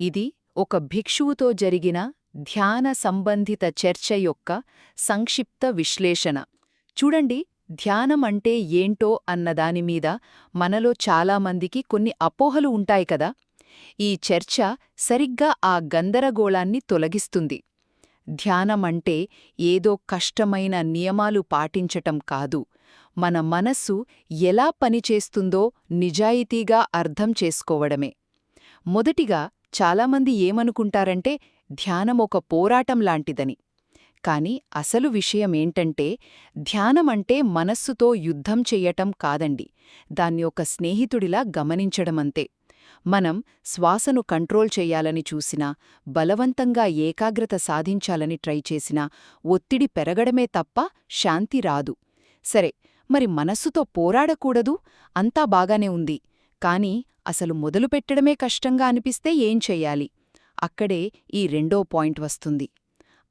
ఇది ఒక భిక్షువుతో జరిగిన ధ్యాన సంబంధిత చర్చ యొక్క సంక్షిప్త విశ్లేషణ. చూడండి, ధ్యానం అంటే ఏంటో అన్నదానిమీద మనలో చాలామందికి కొన్ని అపోహలు ఉంటాయి కదా. ఈ చర్చ సరిగ్గా ఆ గందరగోళాన్ని తొలగిస్తుంది. ధ్యానమంటే ఏదో కష్టమైన నియమాలు పాటించటం కాదు, మన మనస్సు ఎలా పనిచేస్తుందో నిజాయితీగా అర్థం చేసుకోవడమే. మొదటిగా చాలామంది ఏమనుకుంటారంటే ధ్యానం ఒక పోరాటం లాంటిదని. కాని అసలు విషయమేంటంటే ధ్యానమంటే మనస్సుతో యుద్ధం చెయ్యటం కాదండి, దాన్ని ఒక స్నేహితుడిలా గమనించడమంతే. మనం శ్వాసను కంట్రోల్ చెయ్యాలని చూసినా, బలవంతంగా ఏకాగ్రత సాధించాలని ట్రై చేసినా ఒత్తిడి పెరగడమే తప్ప శాంతి రాదు. సరే, మరి మనస్సుతో పోరాడకూడదు, అంతా బాగానే ఉంది, కానీ అసలు మొదలుపెట్టడమే కష్టంగా అనిపిస్తే ఏం చెయ్యాలి? అక్కడే ఈ రెండో పాయింట్ వస్తుంది.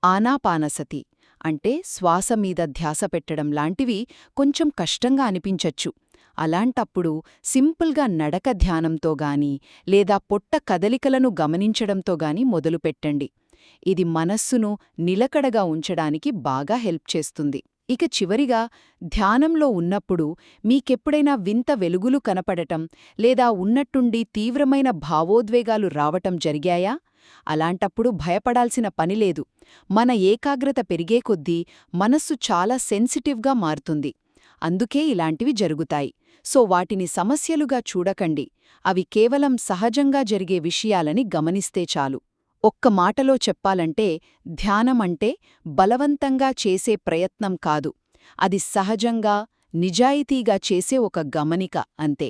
ఆనాపానసతి అంటే శ్వాసమీద ధ్యాస పెట్టడం లాంటివి కొంచెం కష్టంగా అనిపించచ్చు. అలాంటప్పుడు సింపుల్గా నడక ధ్యానంతో గాని లేదా పొట్ట కదలికలను గమనించడంతో గాని మొదలుపెట్టండి. ఇది మనస్సును నిలకడగా ఉంచడానికి బాగా హెల్ప్ చేస్తుంది. ఇక చివరిగా, ధ్యానంలో ఉన్నప్పుడు మీకెప్పుడైనా వింత వెలుగులు కనపడటం లేదా ఉన్నట్టుండి తీవ్రమైన భావోద్వేగాలు రావటం జరిగాయా? అలాంటప్పుడు భయపడాల్సిన పనిలేదు. మన ఏకాగ్రత పెరిగే కొద్దీ మనస్సు చాలా సెన్సిటివ్గా మారుతుంది. అందుకే ఇలాంటివి జరుగుతాయి. సో వాటిని సమస్యలుగా చూడకండి, అవి కేవలం సహజంగా జరిగే విషయాలని గమనిస్తే చాలు. ఒక్క మాటలో చెప్పాలంటే ధ్యానమంటే బలవంతంగా చేసే ప్రయత్నం కాదు, అది సహజంగా, నిజాయితీగా చేసే ఒక గమనిక అంతే.